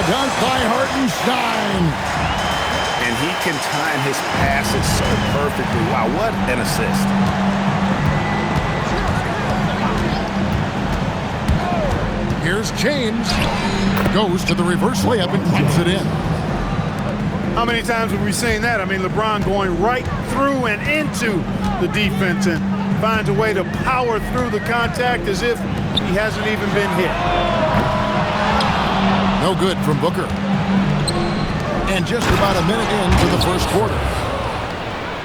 dunk by Hartenstein. And he can time his passes so perfectly. Wow, what an assist. Here's James. Goes to the reverse layup and puts it in. How many times have we seen that? I mean, LeBron going right through and into the defense and finds a way to power through the contact as if he hasn't even been hit. No good from Booker. And just about a minute into the first quarter.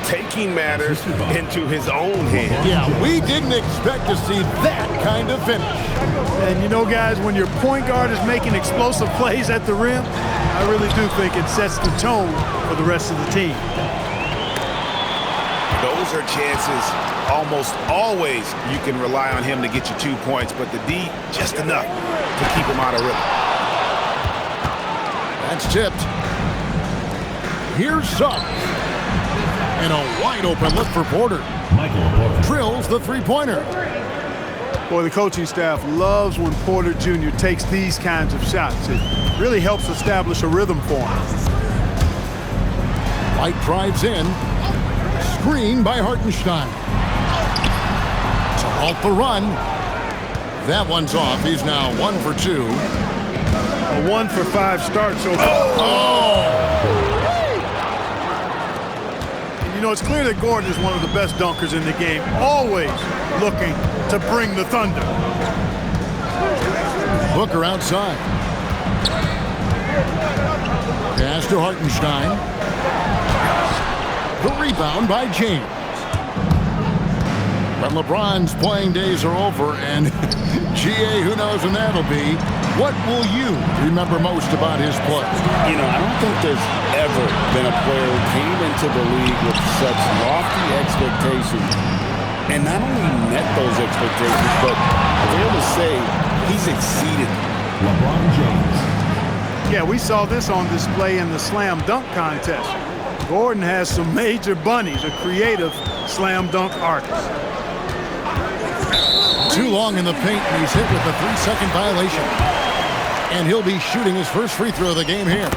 Taking matters into his own hands. Yeah, we didn't expect to see that kind of finish. And you know, guys, when your point guard is making explosive plays at the rim, I really do think it sets the tone for the rest of the team. Those are chances almost always you can rely on him to get you 2 points, but the D, just enough to keep him out of rhythm. That's tipped. Here's Suggs. And a wide open look for Porter. Drills the three-pointer. Boy, the coaching staff loves when Porter Jr. takes these kinds of shots. It really helps establish a rhythm for him. White drives in. Screen by Hartenstein. To halt the run. That one's off. He's now 1 for 2. A 1 for 5 start so far. Oh! You know, it's clear that Gordon is one of the best dunkers in the game, always looking to bring the thunder. Booker outside. Pass to Hartenstein. The rebound by James. But LeBron's playing days are over, and GA, who knows when that'll be. What will you remember most about his play? You know, I don't think there's ever been a player who came into the league with such lofty expectations and not only met those expectations, but I'm able to say he's exceeded. LeBron James. Yeah, we saw this on display in the slam dunk contest. Gordon has some major bunnies, a creative slam dunk artist. Too long in the paint, and he's hit with a 3-second violation. And he'll be shooting his first free throw of the game here.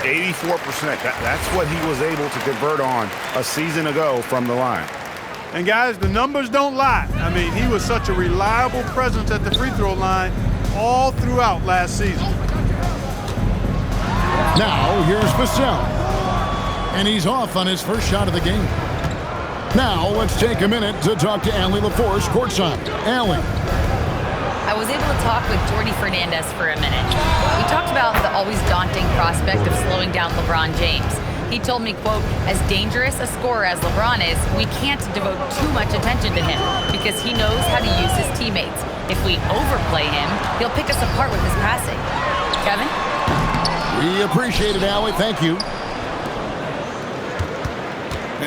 84%. That's what he was able to convert on a season ago from the line. And guys, the numbers don't lie. I mean, he was such a reliable presence at the free throw line all throughout last season. Now, here's Vassell. And he's off on his first shot of the game. Now, let's take a minute to talk to Allie LaForce courtside. Allie. I was able to talk with Jordy Fernandez for a minute. We talked about the always daunting prospect of slowing down LeBron James. He told me, quote, as dangerous a scorer as LeBron is, we can't devote too much attention to him because he knows how to use his teammates. If we overplay him, he'll pick us apart with his passing. Kevin? We appreciate it, Allie. Thank you.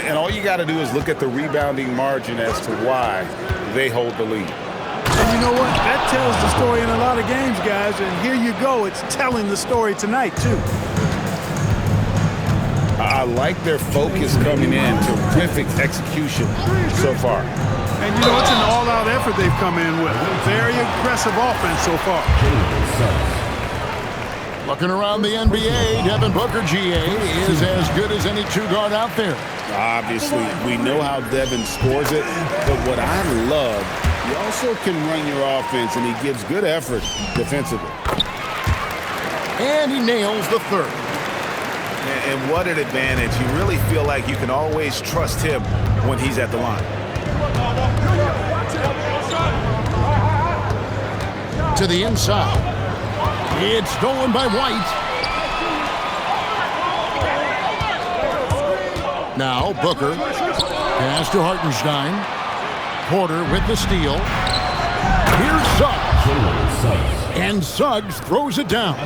And all you got to do is look at the rebounding margin as to why they hold the lead. And you know what? That tells the story in a lot of games, guys. And here you go. It's telling the story tonight, too. I like their focus coming in. Terrific execution so far. And you know, it's an all-out effort they've come in with. Very aggressive offense so far. Looking around the NBA, Devin Booker, GA, is as good as any two-guard out there. Obviously, we know how Devin scores it, but what I love, he also can run your offense, and he gives good effort defensively. And he nails the third. And what an advantage. You really feel like you can always trust him when he's at the line. To the inside. It's stolen by White. Now Booker. Pass to Hartenstein. Porter with the steal. Here's Suggs. And Suggs throws it down.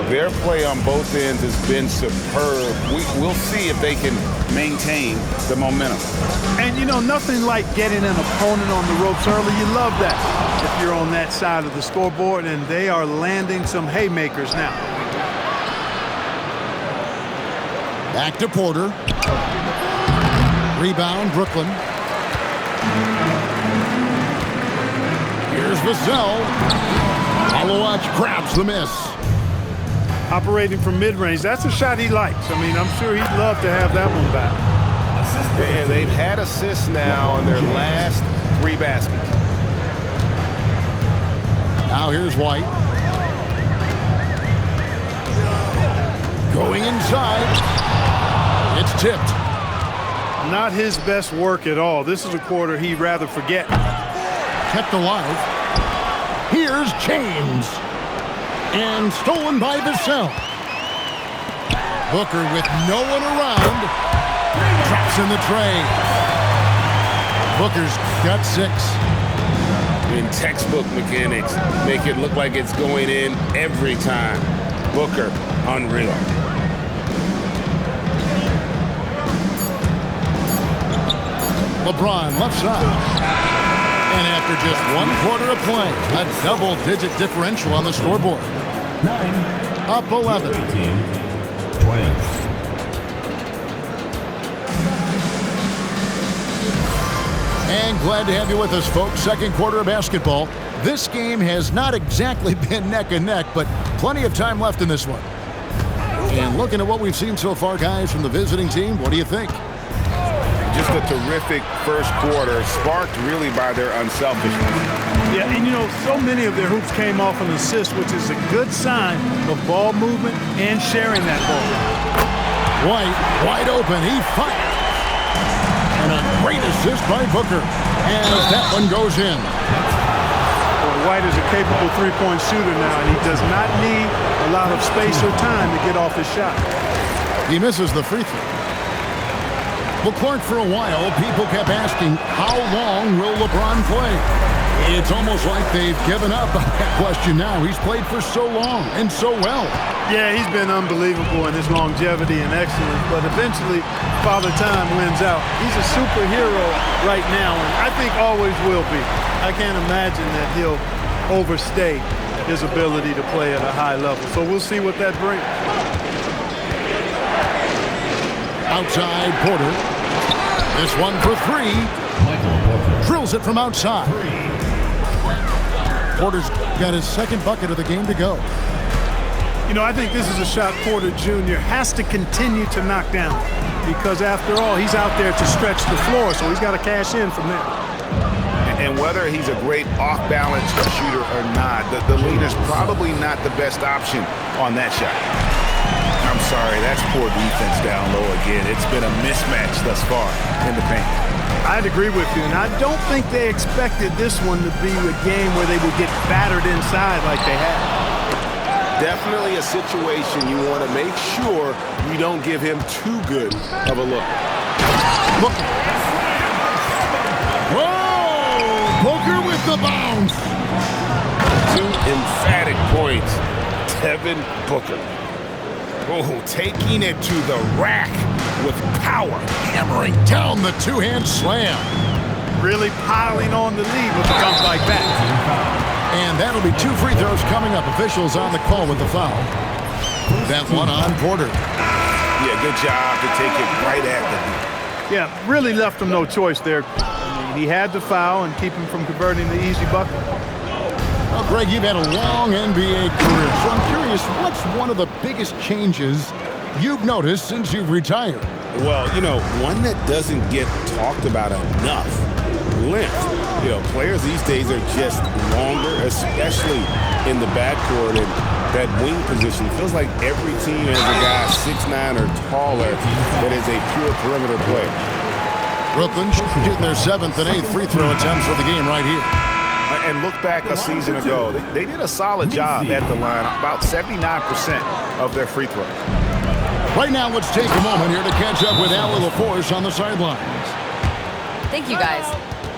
Their play on both ends has been superb. We'll see if they can maintain the momentum. And, you know, nothing like getting an opponent on the ropes early. You love that if you're on that side of the scoreboard, and they are landing some haymakers now. Back to Porter. Rebound, Brooklyn. Here's Vassell. Malawach grabs the miss. operating from mid-range. That's a shot he likes. I mean, I'm sure he'd love to have that one back. And they've had assists now on their last 3 baskets. Now here's White. Going inside. It's tipped. Not his best work at all. This is a quarter he'd rather forget. Kept alive. Here's James. And stolen by Vassell. Booker with no one around. Drops in the tray. Booker's got 6. In textbook mechanics, make it look like it's going in every time. Booker, unreal. LeBron left side. And after just 1 quarter of play, a double-digit differential on the scoreboard. 9. Up 11. 12. And glad to have you with us, folks. Second quarter of basketball. This game has not exactly been neck and neck, but plenty of time left in this one. And looking at what we've seen so far, guys, from the visiting team, what do you think? Just a terrific first quarter, sparked really by their unselfishness. Yeah, and you know, so many of their hoops came off an assist, which is a good sign of ball movement and sharing that ball. White, wide open, he fired. And a great assist by Booker as that one goes in. Well, White is a capable three-point shooter now, and he does not need a lot of space or time to get off his shot. He misses the free throw. Well, Clark, for a while, people kept asking, how long will LeBron play? It's almost like they've given up on that question now. He's played for so long and so well. Yeah, he's been unbelievable in his longevity and excellence, but eventually Father Time wins out. He's a superhero right now, and I think always will be. I can't imagine that he'll overstay his ability to play at a high level. So we'll see what that brings. Outside, Porter. This one for 3. Drills it from outside. Porter's got his second bucket of the game to go. You know, I think this is a shot Porter Jr. has to continue to knock down because, after all, he's out there to stretch the floor, so he's got to cash in from there. And whether he's a great off-balance shooter or not, the lead is probably not the best option on that shot. I'm sorry, that's poor defense down low again. It's been a mismatch thus far in the paint. I'd agree with you, and I don't think they expected this one to be a game where they would get battered inside like they had. Definitely a situation you want to make sure you don't give him too good of a look. Booker. Whoa! Booker with the bounce. 2 emphatic points. Devin Booker. Oh, taking it to the rack with power. Hammering down the two-hand slam. Really piling on the lead with a comes like that. And that'll be 2 free throws coming up. Officials on the call with the foul. That one on Porter. Yeah, good job to take it right at them. Yeah, really left him no choice there. I mean, he had to foul and keep him from converting the easy bucket. Well, Greg, you've had a long NBA career, so I'm curious, what's one of the biggest changes you've noticed since you've retired? Well, you know, one that doesn't get talked about enough. Length. You know, players these days are just longer, especially in the backcourt, and that wing position. Feels like every team has a guy 6'9" or taller that is a pure perimeter player. Brooklyn shooting their 7th and 8th free throw attempts for the game right here. And look back a season ago, they did a solid job at the line, about 79% of their free throws. Right now, let's take a moment here to catch up with Allie LaForce on the sidelines. Thank you, guys.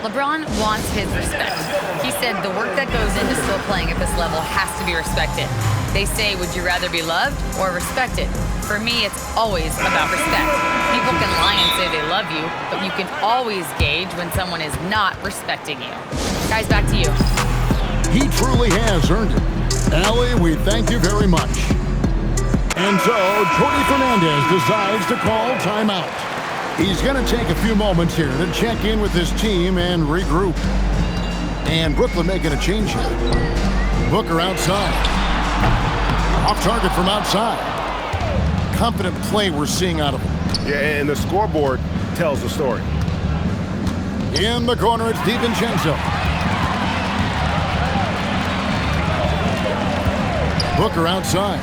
LeBron wants his respect. He said the work that goes into still playing at this level has to be respected. They say, would you rather be loved or respected? For me, it's always about respect. People can lie and say they love you, but you can always gauge when someone is not respecting you. Guys, back to you. He truly has earned it. Allie, we thank you very much. And so, Jordi Fernandez decides to call timeout. He's going to take a few moments here to check in with his team and regroup. And Brooklyn making a change here. Booker outside. Off target from outside. Confident play we're seeing out of him. Yeah, and the scoreboard tells the story. In the corner, it's DiVincenzo. Booker outside.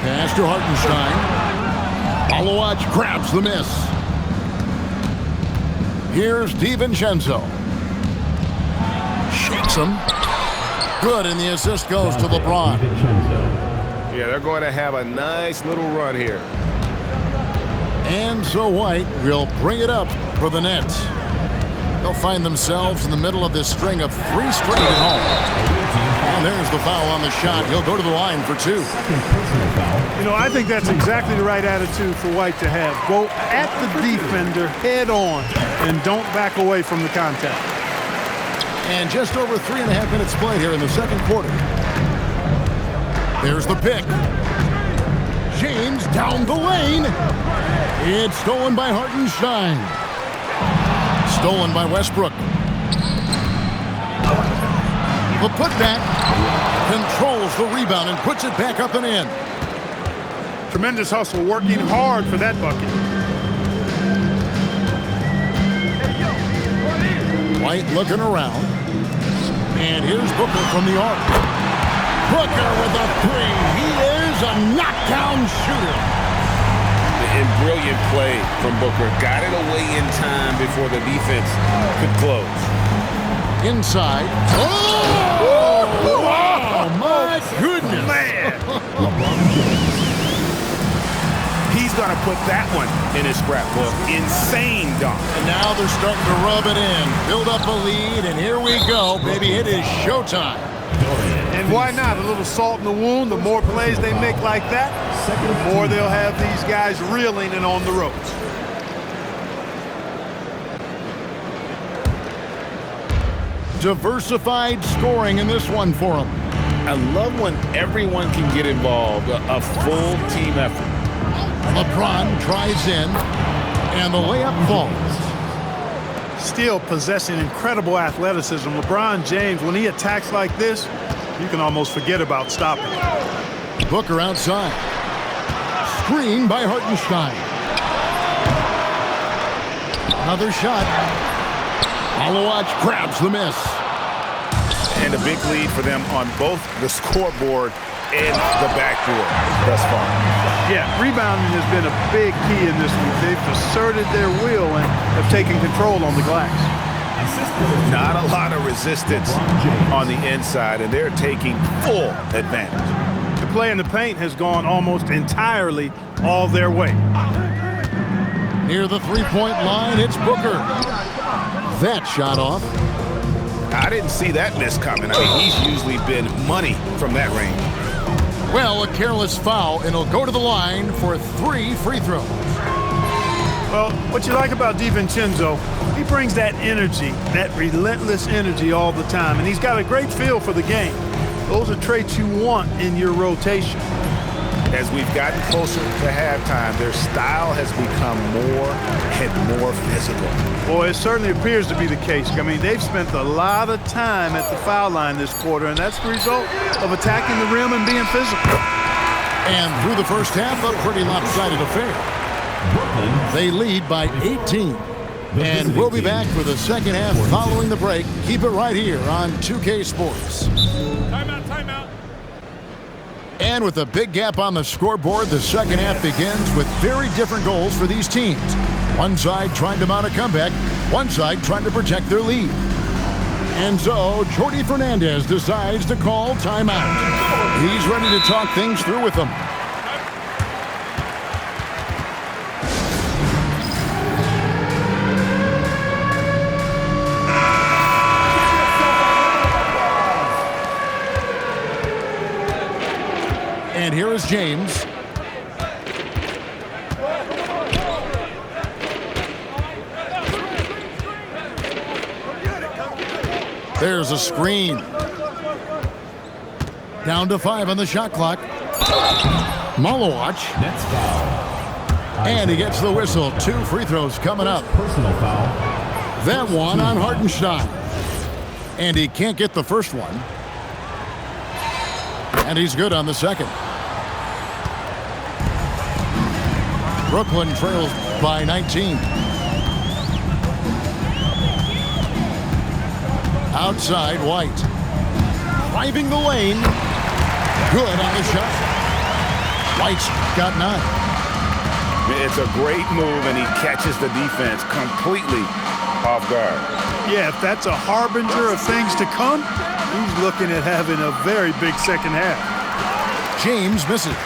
Pass to Hartenstein. Malowacz grabs the miss. Here's DiVincenzo. Shakes him. Good, and the assist goes to LeBron. Yeah, they're going to have a nice little run here. And so White will bring it up for the Nets. They'll find themselves in the middle of this string of 3 straight at home. And there's the foul on the shot. He'll go to the line for 2. You know, I think that's exactly the right attitude for White to have. Go at the defender head on and don't back away from the contact. And just over 3.5 minutes played here in the second quarter. There's the pick. James down the lane. It's stolen by Hartenstein. Stolen by Westbrook. The putback controls the rebound and puts it back up and in. Tremendous hustle, working hard for that bucket. White looking around. And here's Booker from the arc. Booker with a 3. He is a knockdown shooter. And brilliant play from Booker. Got it away in time before the defense could close. Inside. Oh! Wow, my goodness. Man! He's going to put that one in his scrapbook. Insane dunk. And now they're starting to rub it in. Build up a lead, and here we go, baby. It is showtime. And why not? A little salt in the wound. The more plays they make like that, the more they'll have these guys reeling and on the ropes. Diversified scoring in this one for them. I love when everyone can get involved. A full team effort. LeBron tries in, and the layup falls. Still possessing incredible athleticism. LeBron James, when he attacks like this, you can almost forget about stopping. Booker outside. Screen by Hartenstein. Another shot. Malowacz grabs the miss. And a big lead for them on both the scoreboard and the backboard thus far. Yeah, rebounding has been a big key in this one. They've asserted their will and have taken control on the glass. Not a lot of resistance on the inside, and they're taking full advantage. The play in the paint has gone almost entirely all their way. Near the three-point line, it's Booker. That shot off. I didn't see that miss coming. I mean, he's usually been money from that range. Well, a careless foul, and he'll go to the line for 3 free throws. Well, what you like about DiVincenzo, he brings that energy, that relentless energy all the time, and he's got a great feel for the game. Those are traits you want in your rotation. As we've gotten closer to halftime, their style has become more and more physical. Boy, it certainly appears to be the case. I mean, they've spent a lot of time at the foul line this quarter, and that's the result of attacking the rim and being physical. And through the first half, a pretty lopsided affair. They lead by 18. And we'll be back for the second half following the break. Keep it right here on 2K Sports. Timeout. And with a big gap on the scoreboard, the second half begins with very different goals for these teams. One side trying to mount a comeback, one side trying to protect their lead. And so, Jordi Fernandez decides to call timeout. He's ready to talk things through with them. And here is James. There's a screen. Down to 5 on the shot clock. Malowacz. Next foul. And he gets the whistle. 2 free throws coming up. Personal foul. That one on Hartenstein. And he can't get the first one. And he's good on the second. Brooklyn trails by 19. Outside, White. Driving the lane. Good on the shot. White's got 9. It's a great move, and he catches the defense completely off guard. Yeah, if that's a harbinger of things to come, he's looking at having a very big second half. James misses.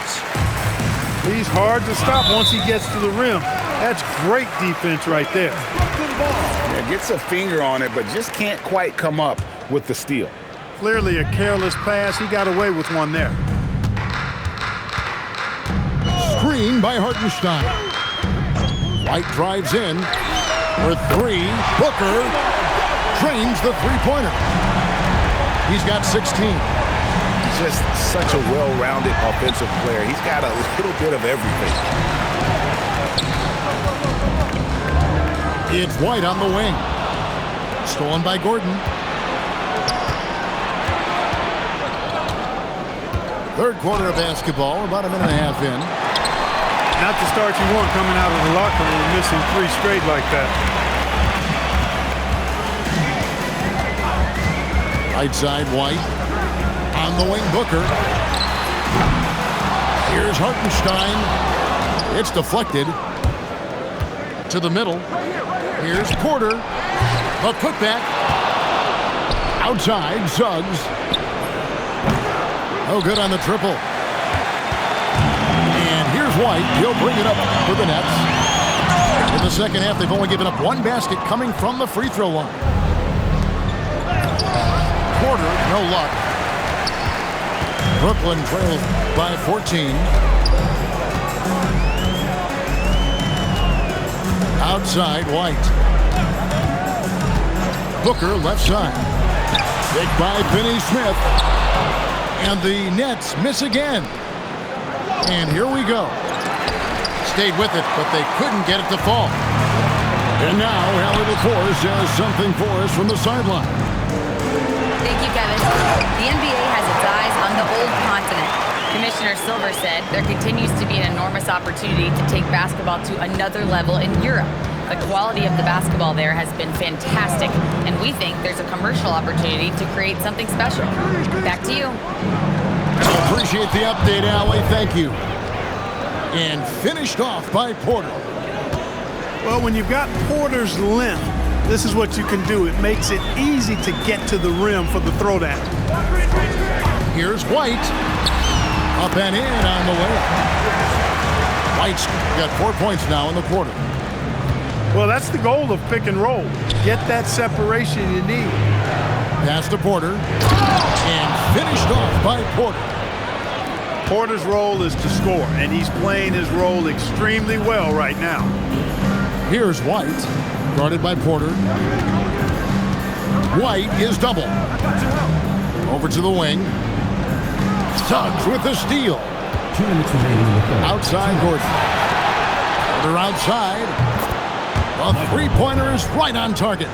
He's hard to stop once he gets to the rim. That's great defense right there. Yeah, gets a finger on it, but just can't quite come up with the steal. Clearly a careless pass. He got away with one there. Screen by Hartenstein. White drives in for 3. Booker drains the three-pointer. He's got 16. Just such a well-rounded offensive player. He's got a little bit of everything. It's White on the wing. Stolen by Gordon. Third quarter of basketball, about a minute and a half in. Not the start you want coming out of the locker room, missing 3 straight like that. Right side, White. On the wing, Booker. Here's Hartenstein. It's deflected. To the middle. Here's Porter. A putback. Outside, Suggs. Oh, good on the triple. And here's White. He'll bring it up for the Nets. In the second half, they've only given up 1 basket coming from the free throw line. Porter, no luck. Brooklyn trails by 14. Outside, White. Booker, left side. Picked by Finney Smith. And the Nets miss again. And here we go. Stayed with it, but they couldn't get it to fall. And now, Hallie LaForce has something for us from the sideline. Thank you, Kevin. The NBA has its eyes on the old continent. Commissioner Silver said there continues to be an enormous opportunity to take basketball to another level in Europe. The quality of the basketball there has been fantastic, and we think there's a commercial opportunity to create something special. Back to you. I appreciate the update, Allie. Thank you. And finished off by Porter. Well, when you've got Porter's length, this is what you can do. It makes it easy to get to the rim for the throwdown. Here's White. Up and in on the way. White's got 4 points now in the quarter. Well, that's the goal of pick and roll. Get that separation you need. Pass to Porter. And finished off by Porter. Porter's role is to score, and he's playing his role extremely well right now. Here's White. Guarded by Porter. White is double. Over to the wing. Suggs with the steal. 2 minutes remaining in the third. Outside Gordon. Porter outside. A three-pointer is right on target.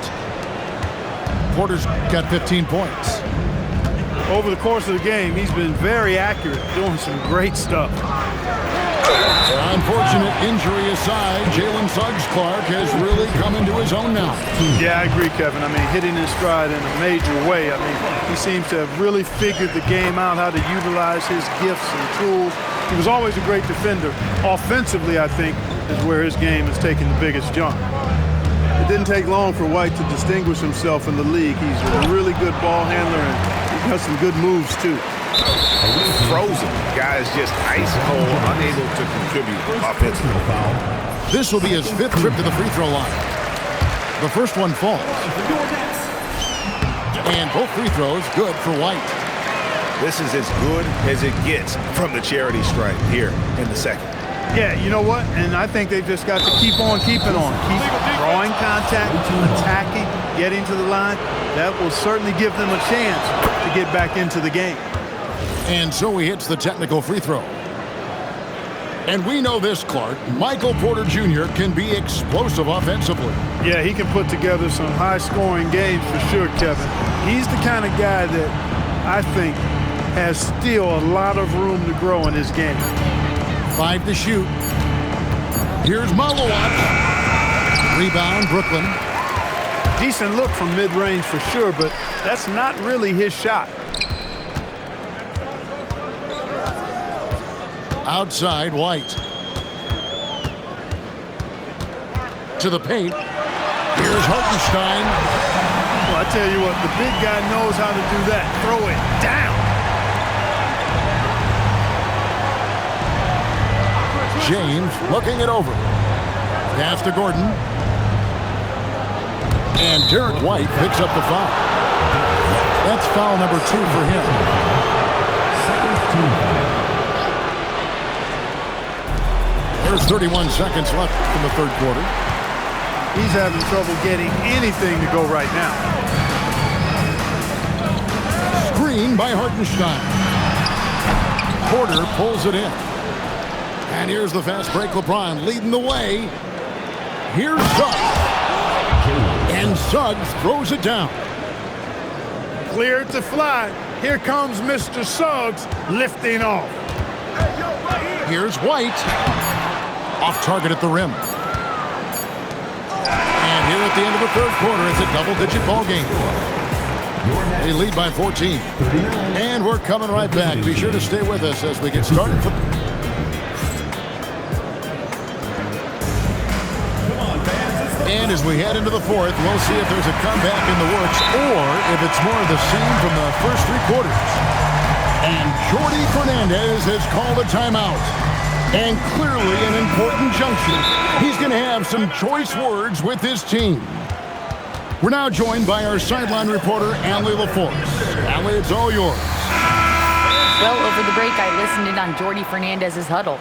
Porter's got 15 points. Over the course of the game, he's been very accurate, doing some great stuff. Unfortunate injury aside, Jalen Suggs-Clark has really come into his own now. Yeah, I agree, Kevin. I mean, hitting his stride in a major way. I mean, he seems to have really figured the game out, how to utilize his gifts and tools. He was always a great defender. Offensively, I think, is where his game has taken the biggest jump. It didn't take long for White to distinguish himself in the league. He's a really good ball handler, and he's got some good moves, too. Frozen. Guys just ice cold, unable to contribute offensively. This will be his 5th trip to the free throw line. The first one falls. And both free throws good for White. This is as good as it gets from the charity stripe here in the second. Yeah, you know what? And I think they've just got to keep on keeping on. Keep drawing contact, attacking, getting to the line. That will certainly give them a chance to get back into the game. And so he hits the technical free throw. And we know this, Clark. Michael Porter Jr. can be explosive offensively. Yeah, he can put together some high-scoring games for sure, Kevin. He's the kind of guy that I think has still a lot of room to grow in his game. 5 to shoot. Here's Malawat. Rebound, Brooklyn. Decent look from mid-range for sure, but that's not really his shot. Outside, White. To the paint. Here's Hartenstein. Well, I tell you what, the big guy knows how to do that. Throw it down. James looking it over. Pass to Gordon. And Derek White picks up the foul. That's foul number 2 for him. There's 31 seconds left in the third quarter. He's having trouble getting anything to go right now. Screen by Hartenstein. Porter pulls it in. And here's the fast break. LeBron leading the way. Here's Suggs. And Suggs throws it down. Cleared to fly. Here comes Mr. Suggs lifting off. Here's White. Off target at the rim. And here at the end of the third quarter, it's a double-digit ball game. They lead by 14. And we're coming right back. Be sure to stay with us as we get started. And as we head into the fourth, we'll see if there's a comeback in the works or if it's more of the same from the first 3 quarters. And Jordi Fernandez has called a timeout. And clearly an important junction. He's going to have some choice words with his team. We're now joined by our sideline reporter, Allie LaForce. Allie, it's all yours. Well, over the break, I listened in on Jordi Fernandez's huddle.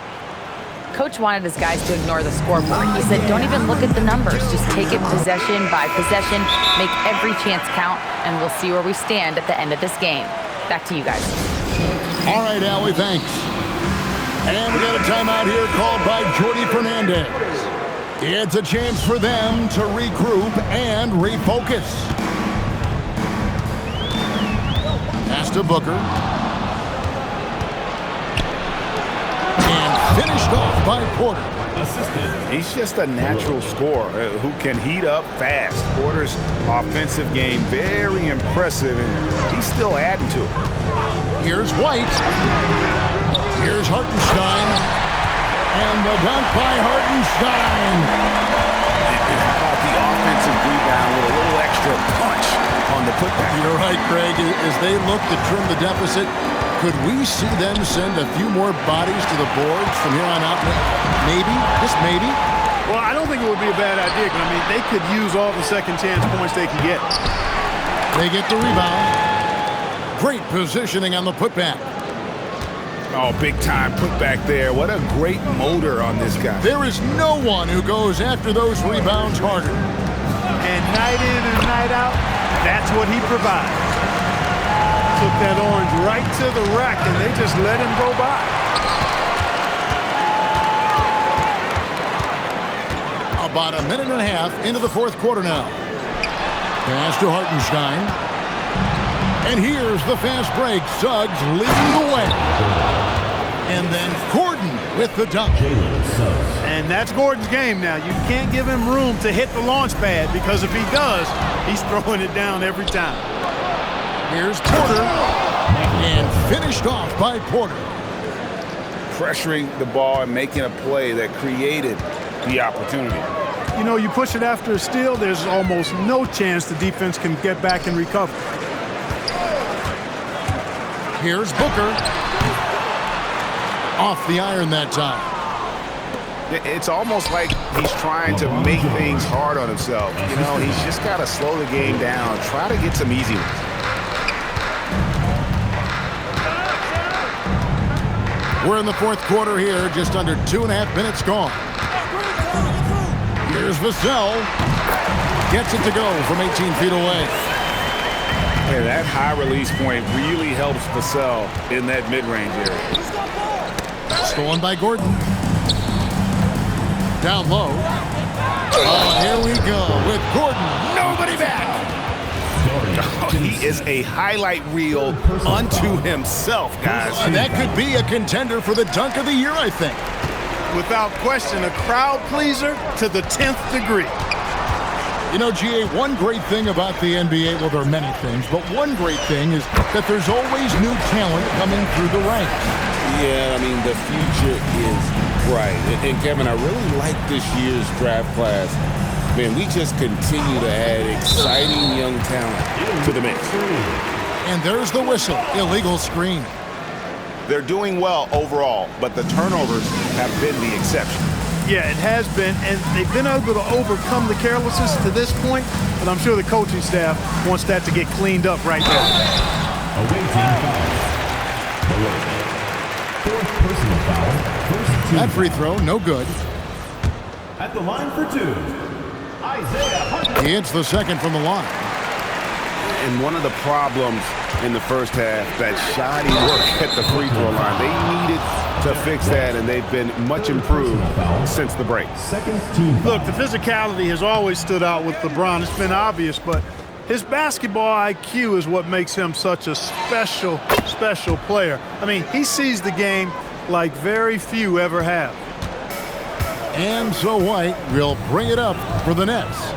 Coach wanted his guys to ignore the scoreboard. He said, don't even look at the numbers. Just take it possession by possession, make every chance count, and we'll see where we stand at the end of this game. Back to you guys. All right, Allie, thanks. And we got a timeout here called by Jordi Fernandez. It's a chance for them to regroup and refocus. Pass to Booker. And finished off by Porter. He's just a natural scorer who can heat up fast. Porter's offensive game very impressive, and he's still adding to it. Here's White. Here's Hartenstein. And the dunk by Hartenstein. How about the offensive rebound with a little extra punch on the putback? You're right, Greg. As they look to trim the deficit, could we see them send a few more bodies to the boards from here on out? Maybe, just maybe. Well, I don't think it would be a bad idea. I mean, they could use all the second chance points they can get. They get the rebound. Great positioning on the putback. Oh, big time putback there. What a great motor on this guy. There is no one who goes after those rebounds harder. And night in and night out, that's what he provides. Took that orange right to the rack, and they just let him go by. About a minute and a half into the fourth quarter now. Pass to Hartenstein. And here's the fast break. Suggs leading the way. And then Gordon with the dunk. And that's Gordon's game now. You can't give him room to hit the launch pad, because if he does, he's throwing it down every time. Here's Porter. And finished off by Porter. Pressuring the ball and making a play that created the opportunity. You know, you push it after a steal, there's almost no chance the defense can get back and recover. Here's Booker. Off the iron that time. It's almost like he's trying to make things hard on himself. You know, he's just got to slow the game down, try to get some easy ones. We're in the fourth quarter here, just under 2.5 minutes gone. Here's Vassell. Gets it to go from 18 feet away. Yeah, that high release point really helps Vassell in that mid-range area. Stolen by Gordon. Down low. Oh, here we go with Gordon. Nobody back. Oh, he is a highlight reel unto himself, guys. And that could be a contender for the dunk of the year, I think. without question, a crowd pleaser to the 10th degree. You know, GA, one great thing about the NBA, well, there are many things, but one great thing is that there's always new talent coming through the ranks. Yeah, I mean, the future is bright. And Kevin, I really like this year's draft class. Man, we just continue to add exciting young talent to the mix. And there's the whistle, illegal screen. They're doing well overall, but the turnovers have been the exception. Yeah, it has been, and they've been able to overcome the carelessness to this point, but I'm sure the coaching staff wants that to get cleaned up right now. Away team foul. Fourth personal foul. First team. That free throw, no good. At the line for two, Isaiah Hunter. He hits the second from the line. And one of the problems in the first half, that shoddy work at the free throw line. They needed to fix that, and they've been much improved since the break. Second team foul. Look, the physicality has always stood out with LeBron. It's been obvious, but his basketball IQ is what makes him such a special, special player. I mean, he sees the game like very few ever have. And so White will bring it up for the Nets.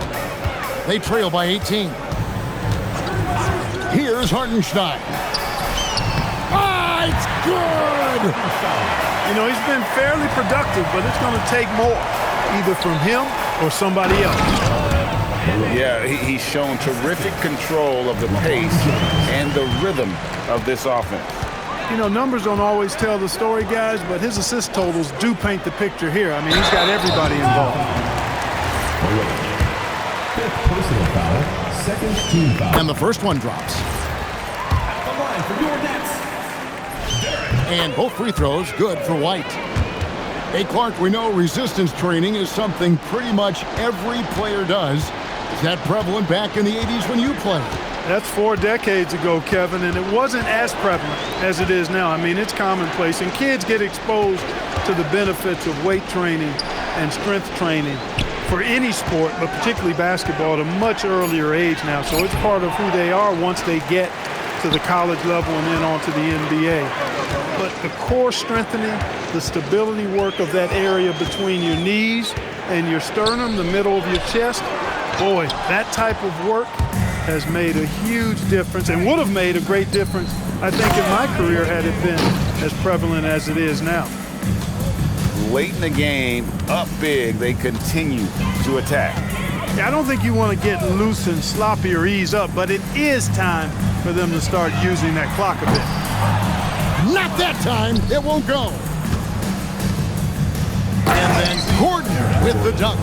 They trail by 18. Here's Hartenstein. Ah, it's good! You know, he's been fairly productive, but it's going to take more, either from him or somebody else. Yeah, he's shown terrific control of the pace and the rhythm of this offense. You know, numbers don't always tell the story, guys, but his assist totals do paint the picture here. I mean, he's got everybody involved. Fifth personal foul. Second team foul. And the first one drops. At the line for your Nets. And both free throws good for White. Hey, Clark, we know resistance training is something pretty much every player does. Is that prevalent back in the 80s when you played? That's 4 decades ago, Kevin, and it wasn't as prevalent as it is now. I mean, it's commonplace, and kids get exposed to the benefits of weight training and strength training for any sport, but particularly basketball, at a much earlier age now. So it's part of who they are once they get to the college level and then on to the NBA. But the core strengthening, the stability work of that area between your knees and your sternum, the middle of your chest, boy, that type of work has made a huge difference and would have made a great difference, I think, in my career had it been as prevalent as it is now. Late in the game, up big, they continue to attack. I don't think you want to get loose and sloppy or ease up, but it is time for them to start using that clock a bit. Not that time. It won't go. And then Gordon with the dunk.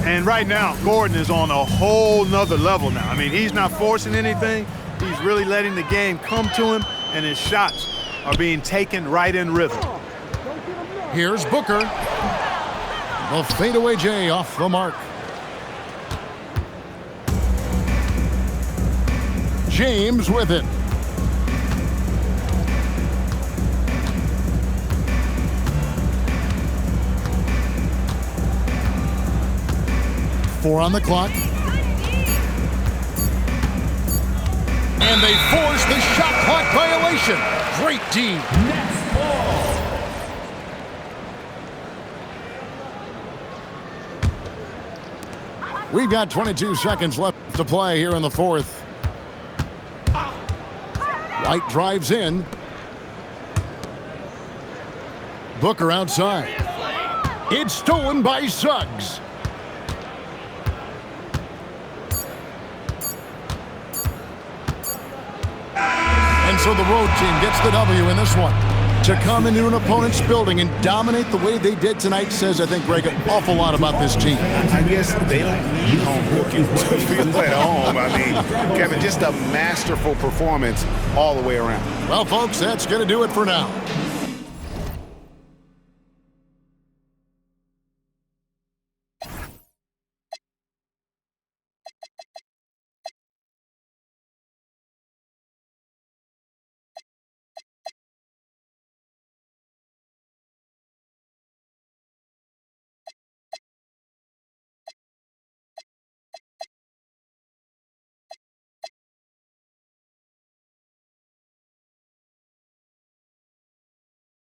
And right now, Gordon is on a whole nother level now. I mean, he's not forcing anything. He's really letting the game come to him, and his shots are being taken right in rhythm. Here's Booker. The fadeaway J off the mark. James with it. Four on the clock. And they force the shot clock violation. Great D. We've got 22 seconds left to play here in the fourth. White drives in. Booker outside. It's stolen by Suggs. And so the road team gets the W in this one. To come into an opponent's building and dominate the way they did tonight says, I think, Greg, an awful lot about this team. I guess they don't need home court to feel at home. I mean, Kevin, just a masterful performance all the way around. Well, folks, that's going to do it for now.